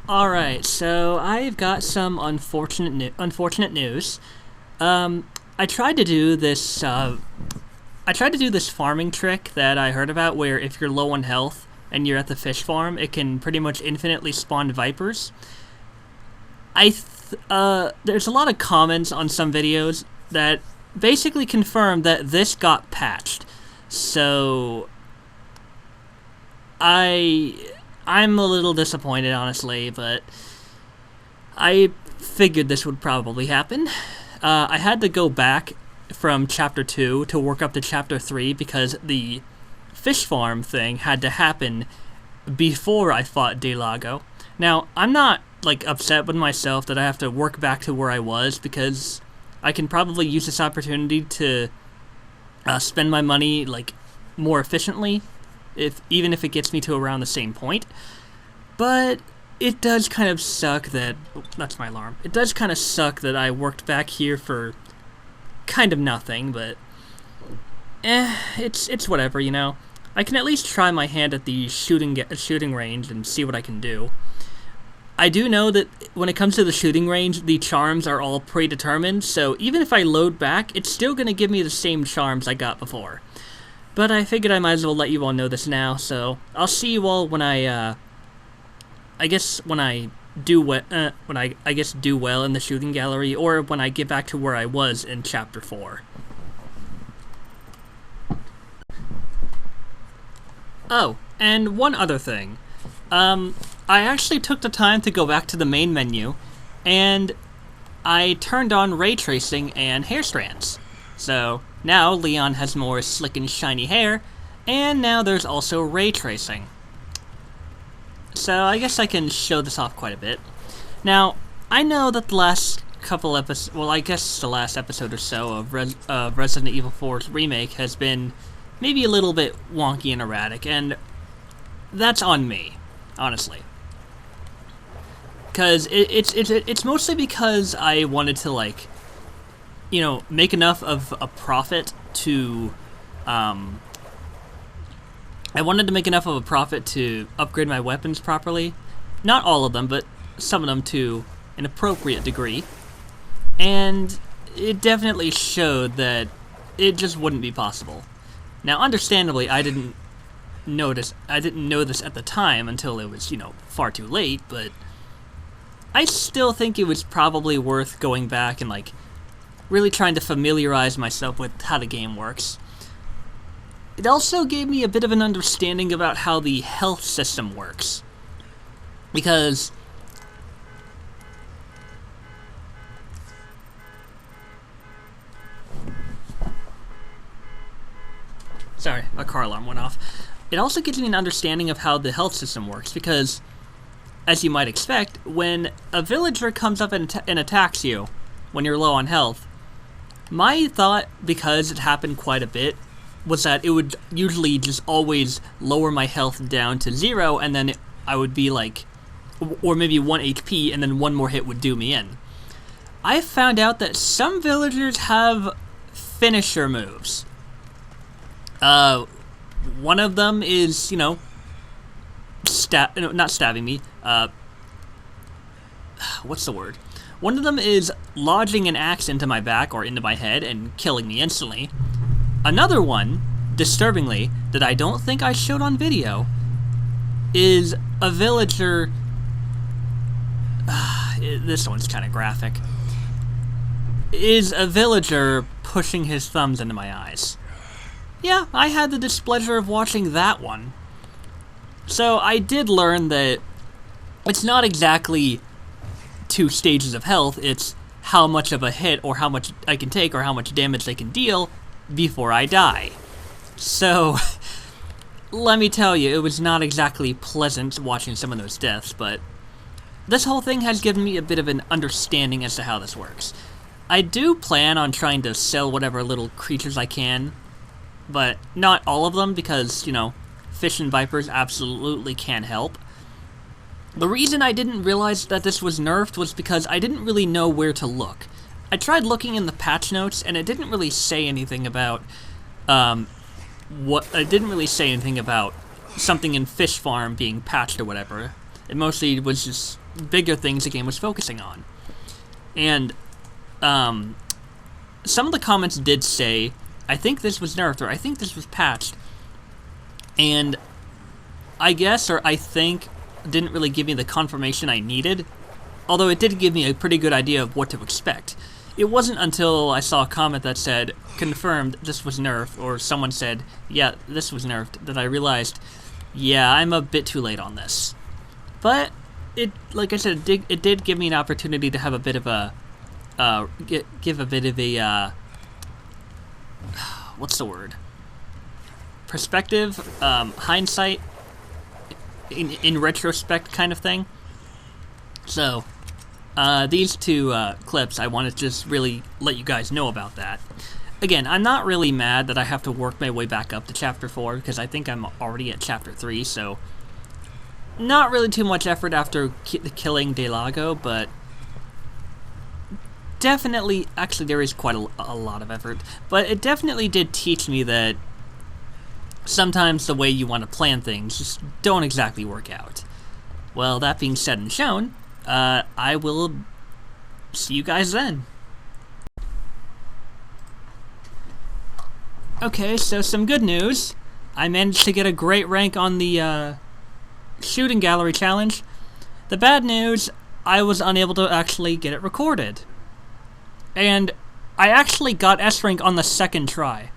Alright, so I've got some unfortunate news. I tried to do this. I tried to do this farming trick that I heard about, where if you're low on health and you're at the fish farm, it can pretty much infinitely spawn vipers. There's a lot of comments on some videos that basically confirm that this got patched. So I I'm a little disappointed, honestly, but I figured this would probably happen. I had to go back from Chapter 2 to work up to Chapter 3 because the fish farm thing had to happen before I fought Delago. Now, I'm not, upset with myself that I have to work back to where I was, because I can probably use this opportunity to spend my money, more efficiently, even if it gets me to around the same point. But it does kind of suck that... Oh, that's my alarm. It does kind of suck that I worked back here for kind of nothing, but... it's whatever, you know? I can at least try my hand at the shooting range and see what I can do. I do know that when it comes to the shooting range, the charms are all predetermined, so even if I load back, it's still going to give me the same charms I got before. But I figured I might as well let you all know this now, so I'll see you all when I guess when I do do well in the shooting gallery, or when I get back to where I was in Chapter 4. Oh, and one other thing. I actually took the time to go back to the main menu, and I turned on ray tracing and hair strands. So now Leon has more slick and shiny hair, and now there's also ray tracing. So I guess I can show this off quite a bit. Now, I know that the last couple episodes, well, I guess the last episode or so of Resident Evil 4's Remake has been maybe a little bit wonky and erratic, and that's on me, honestly. Because it's mostly because I wanted to, make enough of a profit to, I wanted to make enough of a profit to upgrade my weapons properly. Not all of them, but some of them to an appropriate degree. And it definitely showed that it just wouldn't be possible. Now, understandably, I didn't know this at the time until it was, far too late, but I still think it was probably worth going back and, really trying to familiarize myself with how the game works. It also gave me a bit of an understanding about how the health system works. Because... Sorry, my car alarm went off. It also gives me an understanding of how the health system works, because, as you might expect, when a villager comes up and attacks you when you're low on health, my thought, because it happened quite a bit, was that it would usually just always lower my health down to 0, and then I would be or maybe 1 HP, and then one more hit would do me in. I found out that some villagers have finisher moves. One of them is, not stabbing me, what's the word? One of them is lodging an axe into my back or into my head and killing me instantly. Another one, disturbingly, that I don't think I showed on video, is a villager... this one's kind of graphic. Is a villager pushing his thumbs into my eyes. Yeah, I had the displeasure of watching that one. So I did learn that it's not exactly 2 stages of health, it's how much of a hit or how much I can take or how much damage they can deal before I die. So, let me tell you, it was not exactly pleasant watching some of those deaths, but this whole thing has given me a bit of an understanding as to how this works. I do plan on trying to sell whatever little creatures I can, but not all of them, because, fish and vipers absolutely can help. The reason I didn't realize that this was nerfed was because I didn't really know where to look. I tried looking in the patch notes, and it didn't really say anything about, it didn't really say anything about something in Fish Farm being patched or whatever. It mostly was just bigger things the game was focusing on. And some of the comments did say, I think this was nerfed, or I think this was patched. And I guess, or I think, didn't really give me the confirmation I needed. Although it did give me a pretty good idea of what to expect. It wasn't until I saw a comment that said, confirmed this was nerfed, or someone said, yeah, this was nerfed, that I realized, yeah, I'm a bit too late on this. But, like I said, it did give me an opportunity to have a bit of a, give a bit of a, what's the word? Perspective, hindsight, in retrospect kind of thing. So, these two clips, I want to just really let you guys know about that. Again, I'm not really mad that I have to work my way back up to Chapter 4, because I think I'm already at Chapter 3, so not really too much effort after killing Delago, but definitely, actually there is quite a lot of effort, but it definitely did teach me that sometimes the way you want to plan things just don't exactly work out. Well, that being said and shown, I will see you guys then. Okay, so some good news. I managed to get a great rank on the shooting gallery challenge. The bad news, I was unable to actually get it recorded. And I actually got S rank on the second try.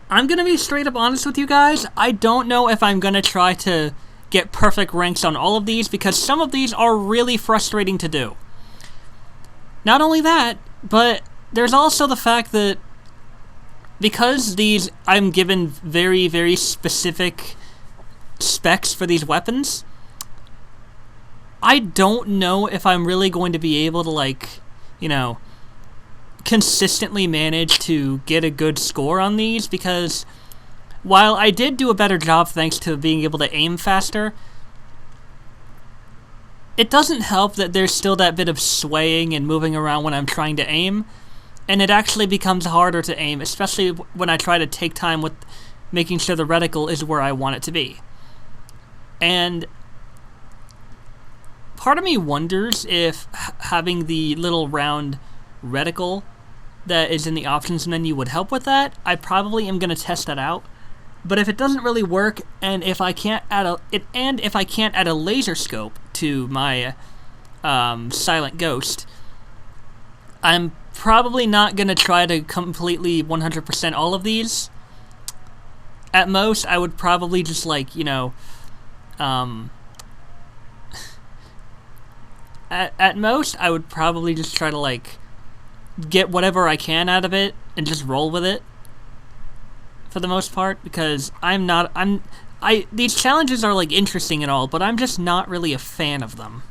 I'm gonna be straight up honest with you guys, I don't know if I'm gonna try to get perfect ranks on all of these, because some of these are really frustrating to do. Not only that, but there's also the fact that because these, I'm given very, very specific specs for these weapons, I don't know if I'm really going to be able to, like, you know, consistently manage to get a good score on these, because while I did do a better job thanks to being able to aim faster, it doesn't help that there's still that bit of swaying and moving around when I'm trying to aim, and it actually becomes harder to aim, especially when I try to take time with making sure the reticle is where I want it to be. And part of me wonders if having the little round reticle that is in the options menu would help with that. I probably am going to test that out. But if it doesn't really work, and if I can't add a laser scope to my Silent Ghost, I'm probably not going to try to completely 100% all of these. At most, I would probably just, like, you know, at most, I would probably just try to, like, get whatever I can out of it and just roll with it for the most part, because these challenges are, like, interesting and all, but I'm just not really a fan of them.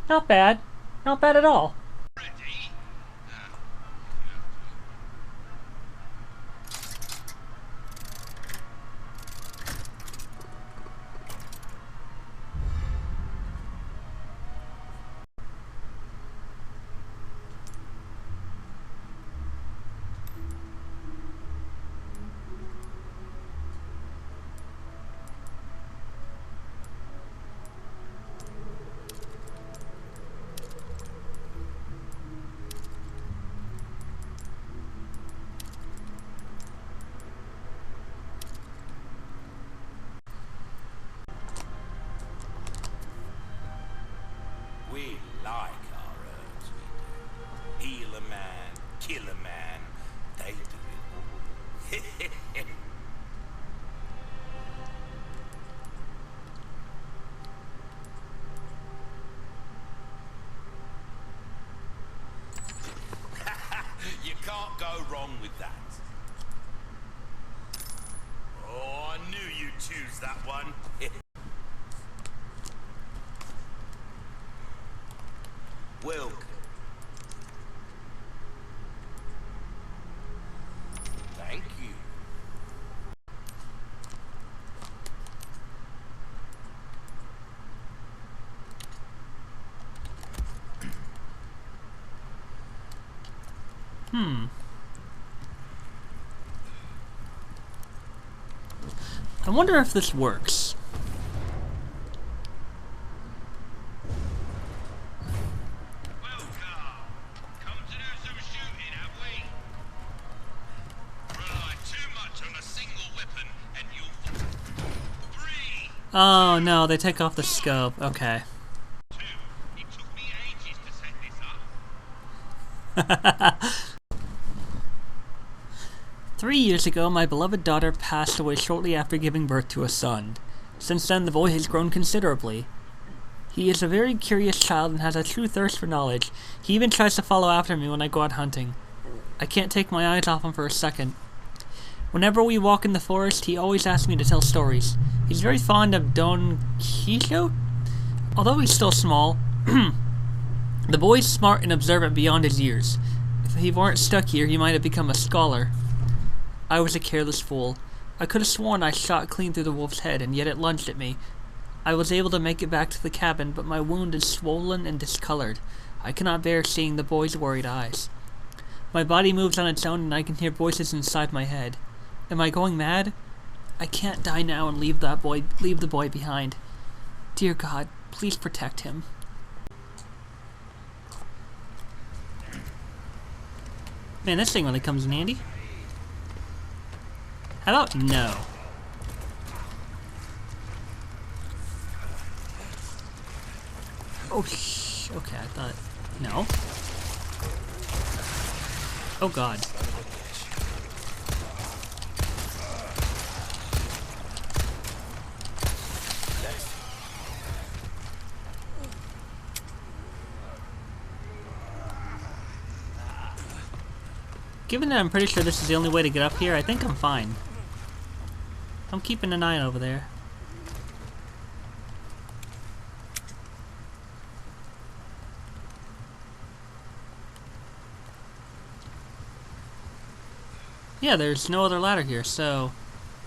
Not bad. Not bad at all. You can't go wrong with that. Oh, I knew you'd choose that one. Welcome. Thank you. I wonder if this works. Welcome. Come to do some shooting, have we? Rely too much on a single weapon and you'll fall. 3, Oh no, they take off the scope. Okay. 2. It took me ages to set this up. 3 years ago, my beloved daughter passed away shortly after giving birth to a son. Since then, the boy has grown considerably. He is a very curious child and has a true thirst for knowledge. He even tries to follow after me when I go out hunting. I can't take my eyes off him for a second. Whenever we walk in the forest, he always asks me to tell stories. He's very fond of Don Quixote. Although he's still small, the boy's smart and observant beyond his years. If he weren't stuck here, he might have become a scholar. I was a careless fool. I could have sworn I shot clean through the wolf's head, and yet it lunged at me. I was able to make it back to the cabin, but my wound is swollen and discolored. I cannot bear seeing the boy's worried eyes. My body moves on its own, and I can hear voices inside my head. Am I going mad? I can't die now and leave the boy behind. Dear God, please protect him. Man, this thing really comes in handy. How about no? Oh, okay, I thought... No. Oh, God. Given that I'm pretty sure this is the only way to get up here, I think I'm fine. I'm keeping an eye over there. Yeah, there's no other ladder here, so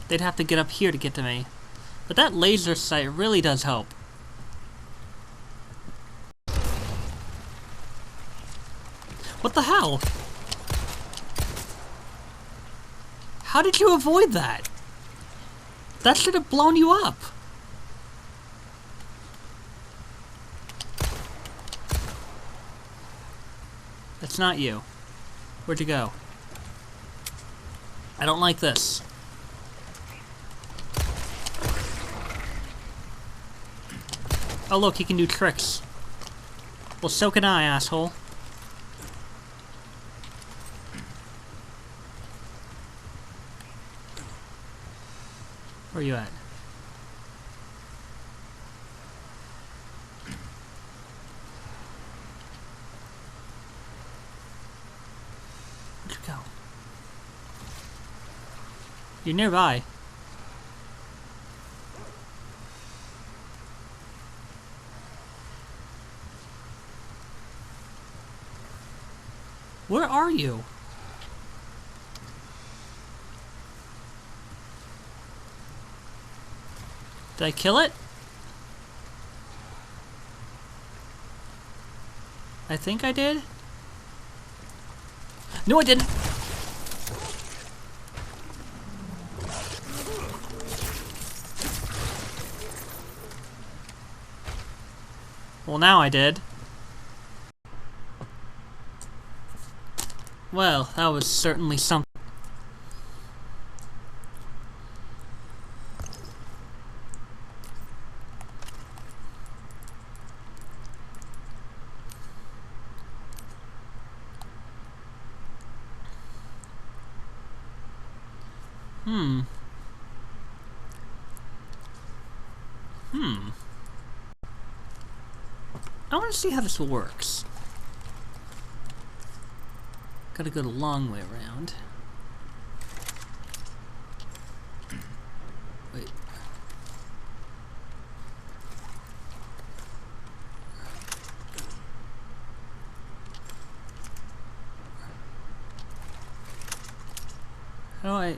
they'd have to get up here to get to me. But that laser sight really does help. What the hell? How did you avoid that? That should have blown you up. That's not you. Where'd you go? I don't like this. Oh look, he can do tricks. Well, so can I, asshole. Where are you at? Where'd you go? You're nearby. Where are you? Did I kill it? I think I did. No, I didn't. Well, now I did. Well, that was certainly something. Hmm. I want to see how this works. Gotta go the long way around. Wait. How do I...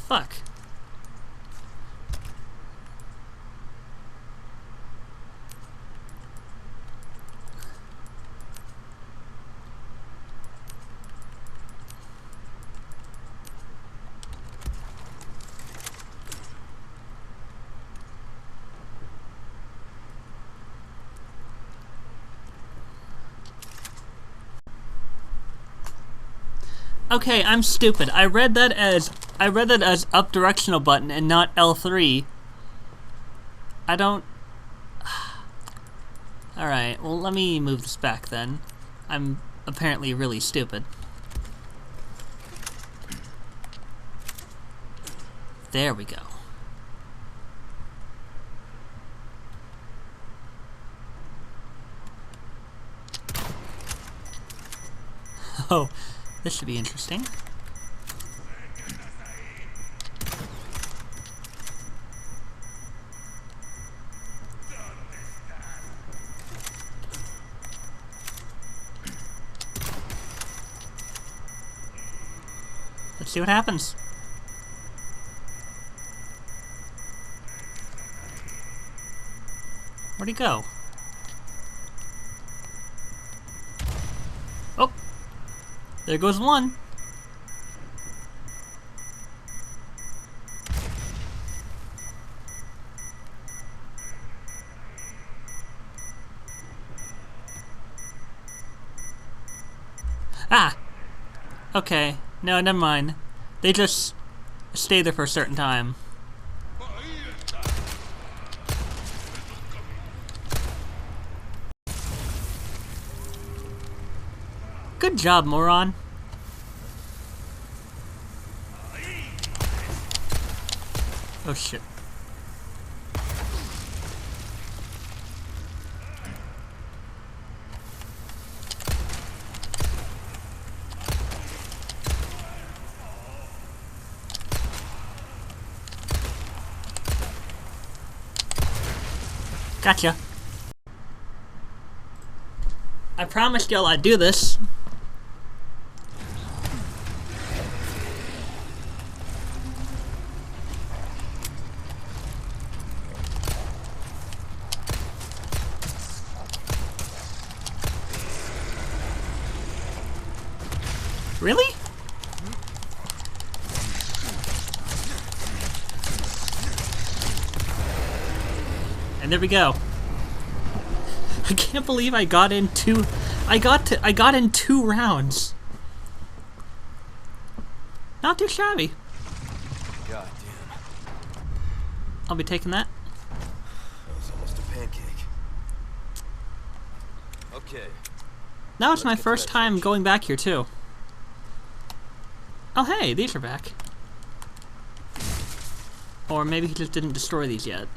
Fuck. Okay, I'm stupid. I read that as up directional button and not L3. I don't... Alright, well let me move this back then. I'm apparently really stupid. There we go. Oh, this should be interesting. Let's see what happens. Where'd he go? Oh! There goes one. Ah! Okay. No, never mind. They just stay there for a certain time. Good job, moron. Oh shit. Gotcha. I promised y'all I'd do this. Really? And there we go. I can't believe I got in two. I got in 2 rounds. Not too shabby. God damn. I'll be taking that. That was almost a pancake. Okay. Now it's my Let's get to first that time church. going back here too. Oh hey, these are back. Or maybe he just didn't destroy these yet.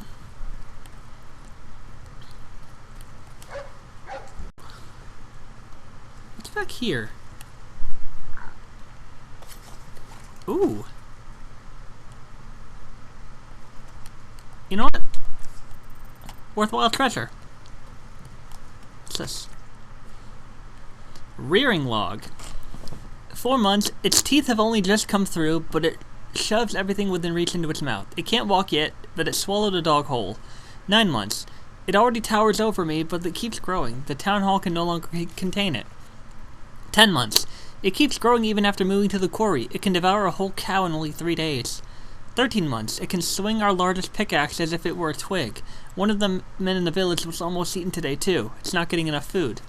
What's back here? Ooh. You know what? Worthwhile treasure. What's this? Rearing log. 4 months, its teeth have only just come through, but it shoves everything within reach into its mouth. It can't walk yet, but it swallowed a dog whole. 9 months. It already towers over me, but it keeps growing. The town hall can no longer contain it. 10 months. It keeps growing even after moving to the quarry. It can devour a whole cow in only 3 days. 13 months. It can swing our largest pickaxe as if it were a twig. One of the men in the village was almost eaten today, too. It's not getting enough food.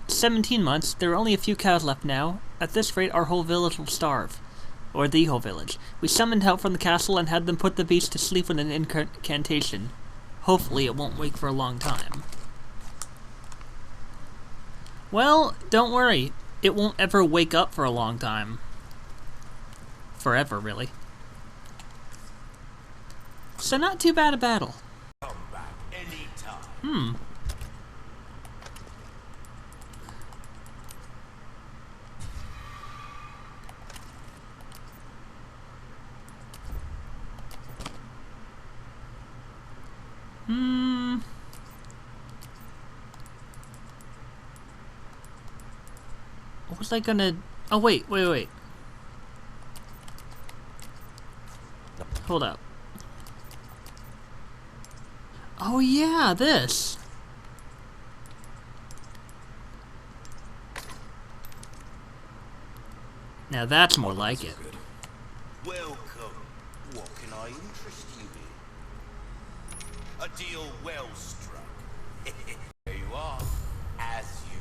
17 months. There are only a few cows left now. At this rate, our whole village will starve. Or the whole village. We summoned help from the castle and had them put the beast to sleep with an incantation. Hopefully it won't wake for a long time. Well, don't worry. It won't ever wake up for a long time. Forever, really. So not too bad a battle. Come back anytime. What was I gonna... Oh, wait. Hold up. Oh, yeah, this. Now that's more like it. Welcome. What can I interest you in? A deal well struck. There you are, as you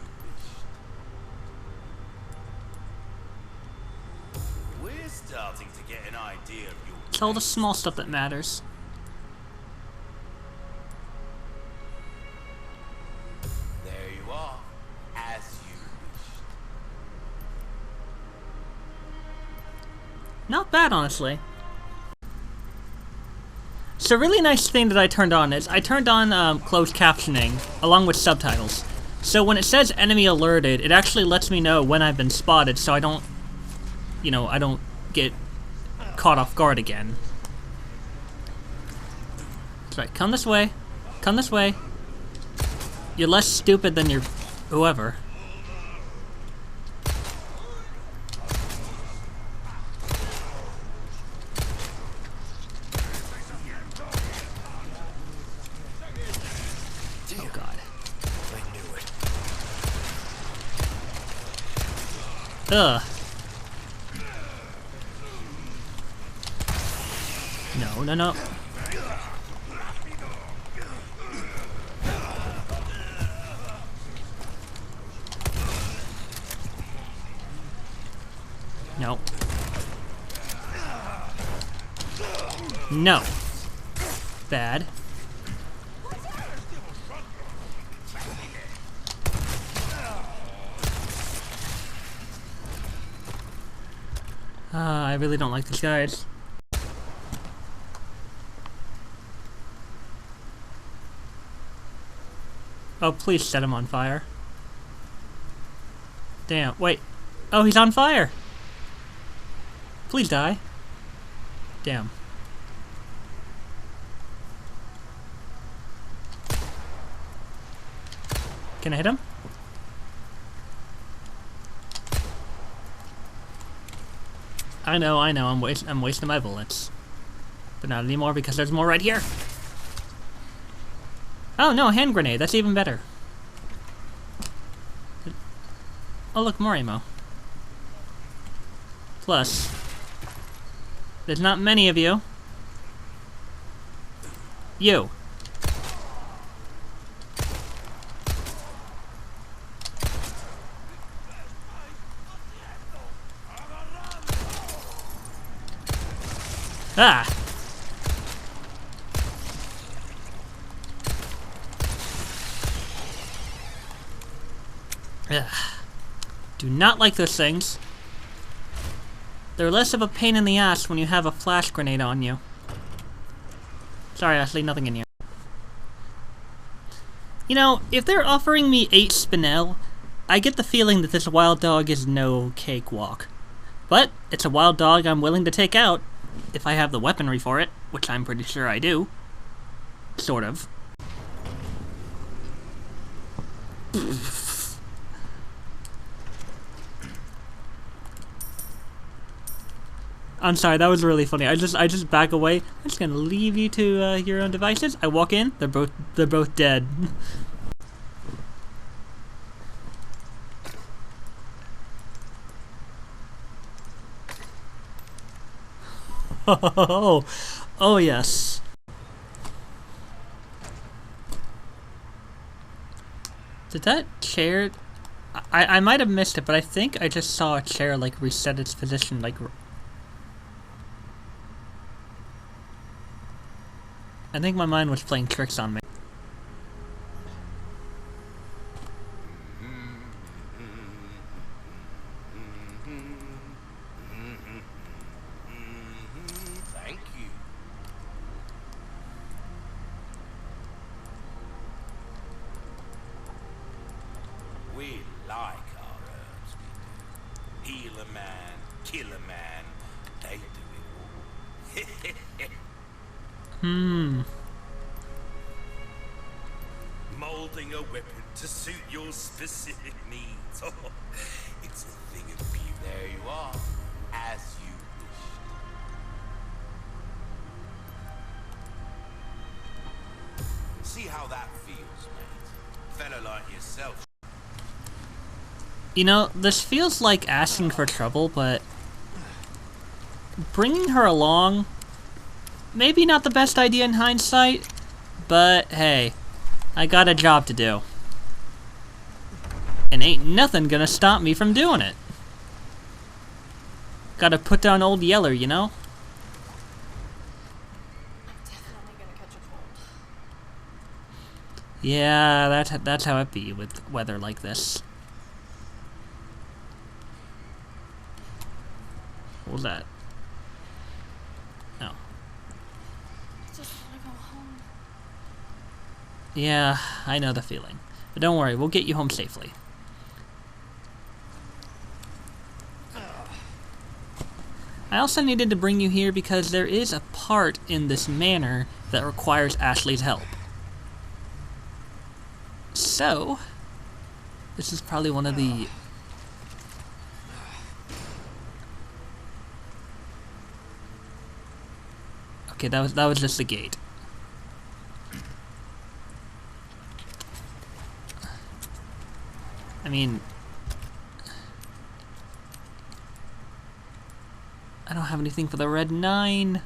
wished. We're starting to get an idea of your... It's all the small stuff that matters. There you are, as you wished. Not bad, honestly. So a really nice thing that I turned on is I turned on closed captioning along with subtitles. So when it says enemy alerted, it actually lets me know when I've been spotted so I don't, you know, I don't get caught off guard again. That's right, come this way. Come this way. You're less stupid than your whoever. Oh god. I knew it. Ugh. No. No. No. Bad. I really don't like these guys. Oh, please set him on fire. Damn, wait. Oh, he's on fire! Please die. Damn. Can I hit him? I know, I'm wasting my bullets. But not anymore because there's more right here. Oh no, hand grenade, that's even better. Oh look, more ammo. Plus, there's not many of you. You. Ah! Ugh. Do not like those things. They're less of a pain in the ass when you have a flash grenade on you. Sorry, Ashley, nothing in here. You know, if they're offering me 8 spinel, I get the feeling that this wild dog is no cakewalk. But it's a wild dog I'm willing to take out, if I have the weaponry for it, which I'm pretty sure I do. Sort of. I'm sorry, that was really funny. I just back away. I'm just gonna leave you to your own devices. I walk in, they're both dead. Oh, oh yes. Did that chair... I might have missed it, but I think I just saw a chair, like, reset its position, like... I think my mind was playing tricks on me. Thank you. We like our herbs, we do. Heal a man, kill a man, they do it all. Molding a weapon to suit your specific needs. Oh, it's a thing of beauty. There you are, as you wished. See how that feels, mate. Fella like yourself. You know, this feels like asking for trouble, but... bringing her along... maybe not the best idea in hindsight, but hey, I got a job to do. And ain't nothing gonna stop me from doing it. Gotta put down old Yeller, you know? I'm definitely gonna catch a cold. Yeah, that's how it be with weather like this. What was that? No. I just wanna go home. Yeah, I know the feeling. But don't worry, we'll get you home safely. I also needed to bring you here because there is a part in this manor that requires Ashley's help. So, this is probably one of the... Okay, that was just the gate. I mean... I don't have anything for the red 9.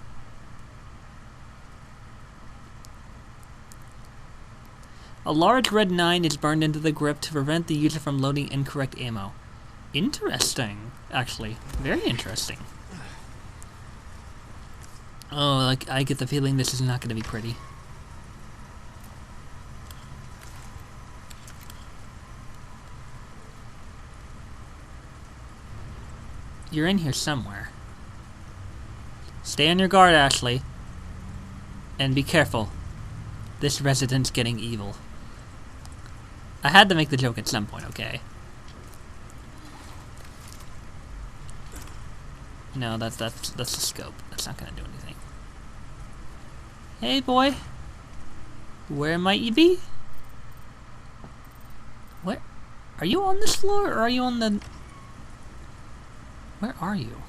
A large red 9 is burned into the grip to prevent the user from loading incorrect ammo. Interesting, actually. Very interesting. Oh, like, I get the feeling this is not going to be pretty. You're in here somewhere. Stay on your guard, Ashley. And be careful. This resident's getting evil. I had to make the joke at some point, okay? No, that's the scope. That's not gonna do anything. Hey, boy. Where might you be? Where? Are you on this floor, or are you on the... Where are you?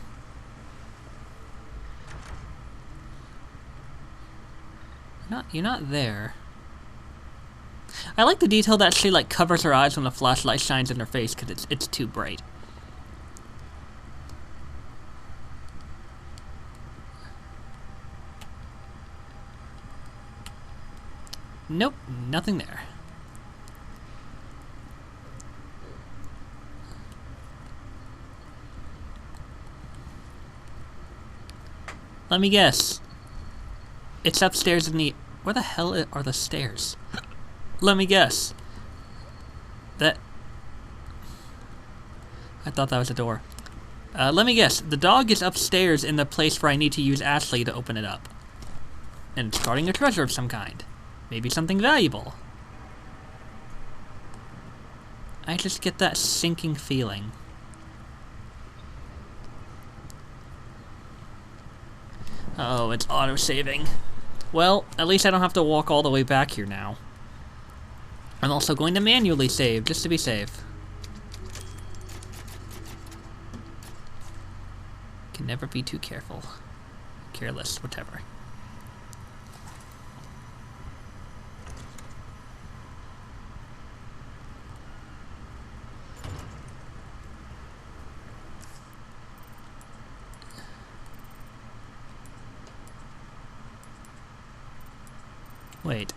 You're not there. I like the detail that she like covers her eyes when the flashlight shines in her face because it's too bright. Nope, nothing there. Let me guess. It's upstairs in the... Where the hell are the stairs? Let me guess. That... I thought that was a door. Let me guess. The dog is upstairs in the place where I need to use Ashley to open it up. And it's guarding a treasure of some kind. Maybe something valuable. I just get that sinking feeling. Oh, it's auto-saving. Well, at least I don't have to walk all the way back here now. I'm also going to manually save, just to be safe. Can never be too careful. Careless, whatever. Wait.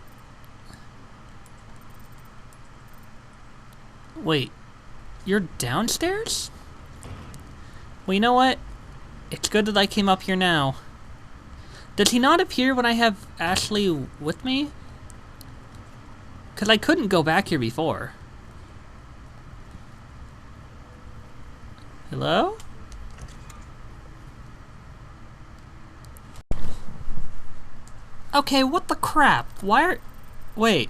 Wait. You're downstairs? Well, you know what? It's good that I came up here now. Does he not appear when I have Ashley with me? Because I couldn't go back here before. Hello? Okay, what the crap? Why are... Wait.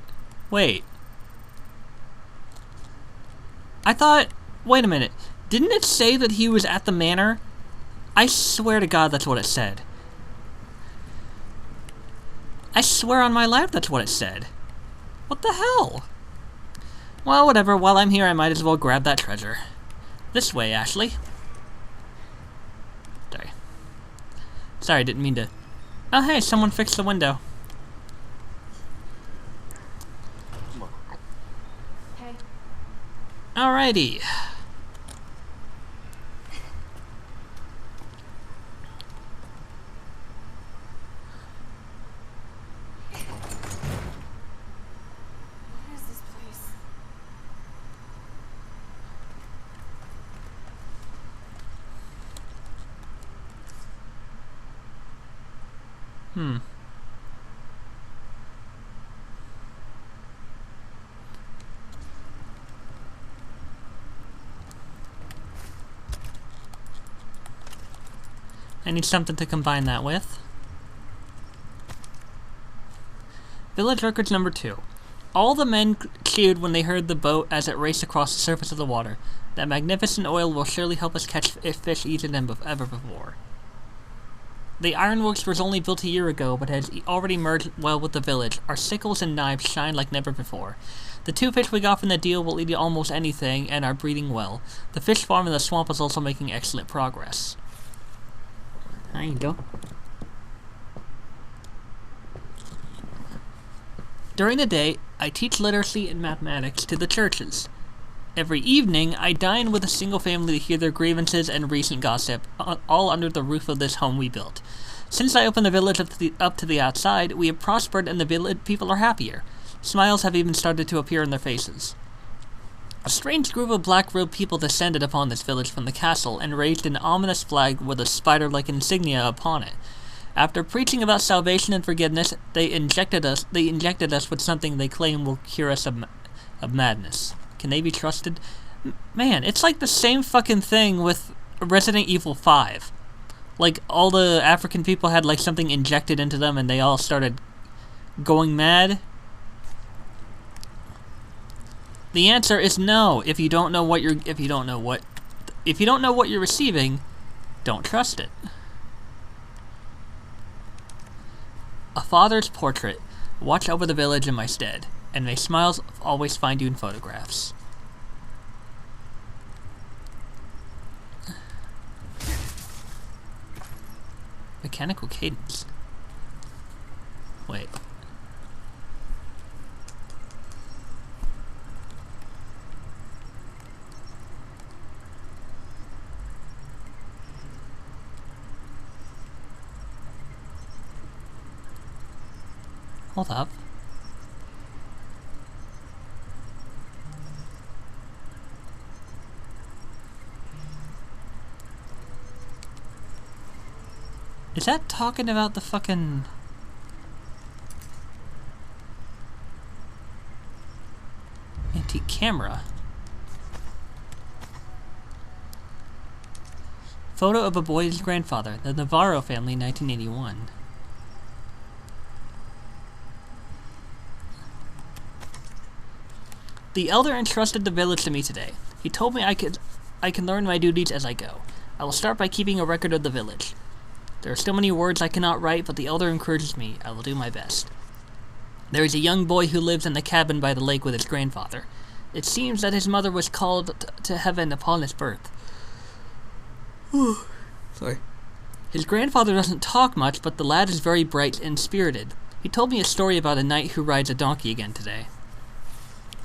I thought... Wait a minute. Didn't it say that he was at the manor? I swear to God that's what it said. I swear on my life that's what it said. What the hell? Well, whatever. While I'm here, I might as well grab that treasure. This way, Ashley. Sorry, didn't mean to... Oh, hey, someone fixed the window. Hey. Alrighty. What is this place? I need something to combine that with. Village records number 2. All the men cheered when they heard the boat as it raced across the surface of the water. That magnificent oil will surely help us catch fish easier than ever before. The ironworks was only built a year ago, but has already merged well with the village. Our sickles and knives shine like never before. The 2 fish we got from the deal will eat almost anything and are breeding well. The fish farm in the swamp is also making excellent progress. There you go. During the day, I teach literacy and mathematics to the churches. Every evening, I dine with a single family to hear their grievances and recent gossip, all under the roof of this home we built. Since I opened the village up to the outside, we have prospered and the village people are happier. Smiles have even started to appear on their faces. A strange group of black-robed people descended upon this village from the castle and raised an ominous flag with a spider-like insignia upon it. After preaching about salvation and forgiveness, they injected us with something they claim will cure us of madness. Can they be trusted? Man, it's like the same fucking thing with Resident Evil 5. Like, all the African people had, like, something injected into them and they all started going mad. The answer is no. If you don't know what you're receiving, don't trust it. A father's portrait. Watch over the village in my stead, and may smiles always find you in photographs. Mechanical cadence. Wait. Hold up. Is that talking about the fucking... antique camera? Photo of a boy's grandfather, the Navarro family, 1981. The elder entrusted the village to me today. He told me I can learn my duties as I go. I will start by keeping a record of the village. There are still many words I cannot write, but the elder encourages me. I will do my best. There is a young boy who lives in the cabin by the lake with his grandfather. It seems that his mother was called to heaven upon his birth. Sorry. His grandfather doesn't talk much, but the lad is very bright and spirited. He told me a story about a knight who rides a donkey again today.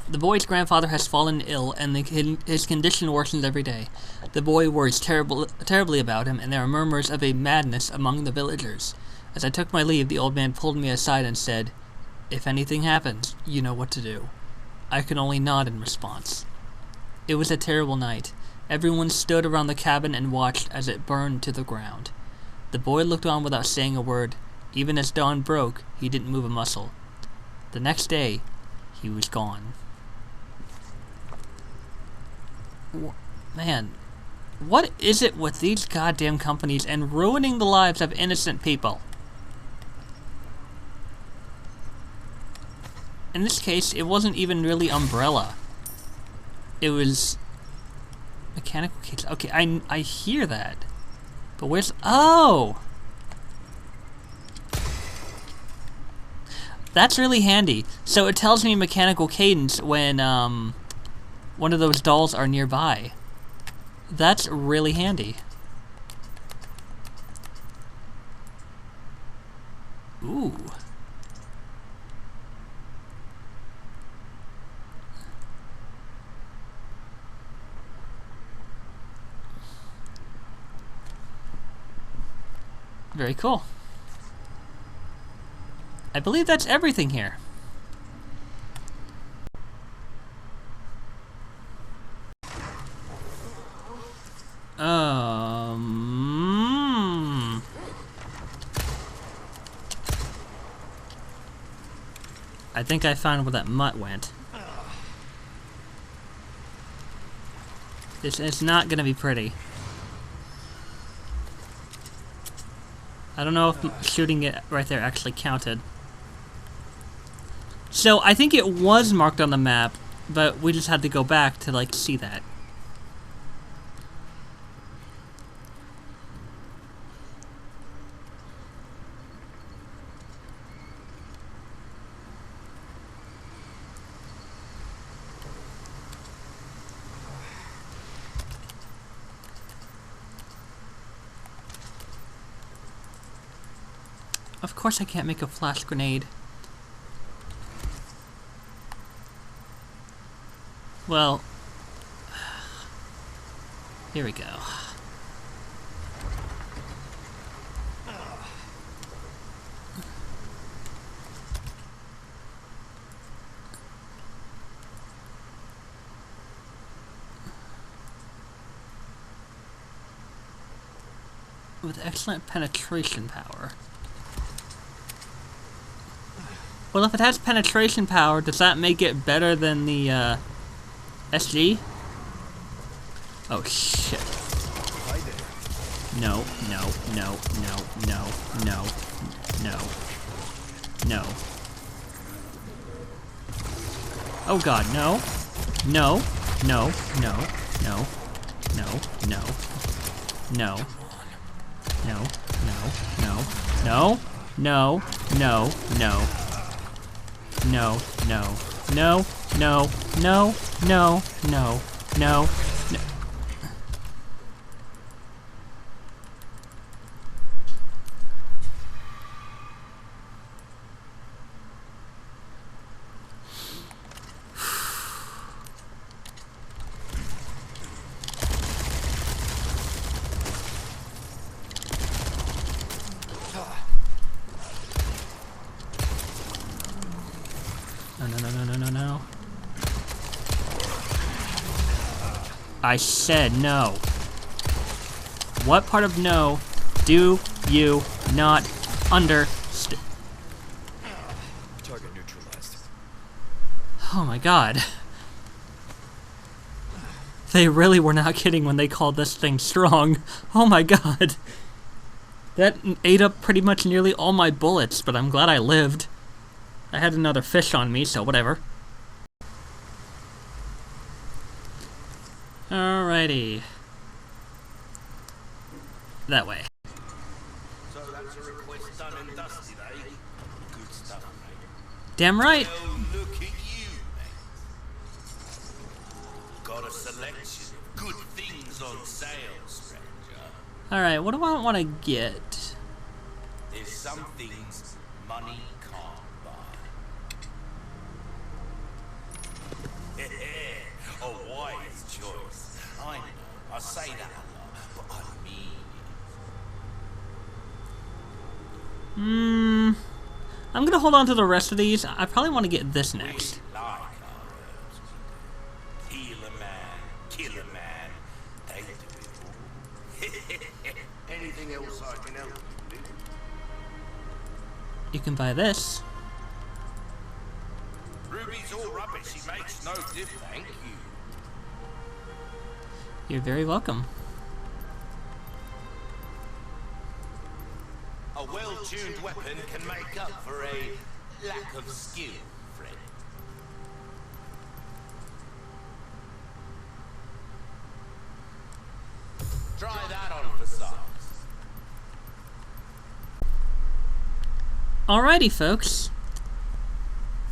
The boy's grandfather has fallen ill, and his condition worsens every day. The boy worries terribly about him, and there are murmurs of a madness among the villagers. As I took my leave, the old man pulled me aside and said, If anything happens, you know what to do. I could only nod in response. It was a terrible night. Everyone stood around the cabin and watched as it burned to the ground. The boy looked on without saying a word. Even as dawn broke, he didn't move a muscle. The next day, he was gone. Man, what is it with these goddamn companies and ruining the lives of innocent people? In this case, it wasn't even really Umbrella. It was mechanical kids. Okay, I hear that. But where's... Oh! That's really handy. So it tells me mechanical cadence when one of those dolls are nearby. That's really handy. Ooh. Very cool. I believe that's everything here. I think I found where that mutt went. It's not gonna be pretty. I don't know if shooting it right there actually counted. So I think it was marked on the map, but we just had to go back to like see that. Of course I can't make a flash grenade. Well, here we go. With excellent penetration power. Well, if it has penetration power, does that make it better than the, SG? Oh, shit. No, no, no, no, no, no, no, no. Oh god, no. No, no, no, no, no, no, no. No, no, no, no, no, no, no. No, no, no, no, no, no, no, no, no. No. I said no. What part of no do you not understand? Target neutralized. Oh my god. They really were not kidding when they called this thing strong. Oh my god. That ate up pretty much nearly all my bullets, but I'm glad I lived. I had another fish on me, so whatever. Alrighty. That way. So that's a request done and dusted, eh? Good stuff, mate. Damn right. Well, look at you, mate. Got a selection of good things on sale, stranger. Alright, what do I want to get? There's some things money can't buy. A wise choice. I know, I say that a lot, but I mean I'm gonna hold on to the rest of these. I probably want to get this next. Like our herbs. Heal a man, kill a man. They do it all. Anything else I can help you with? You can buy this. Ruby's all rubbish. He makes no diff. Thank you. You're very welcome. A well-tuned weapon can make up for a lack of skill, friend. Try that on for size. Alrighty, folks.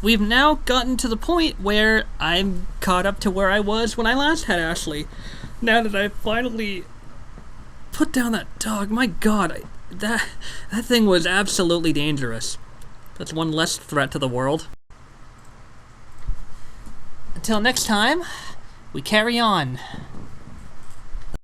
We've now gotten to the point where I'm caught up to where I was when I last had Ashley. Now that I finally put down that dog, my god, that thing was absolutely dangerous. That's one less threat to the world. Until next time, we carry on.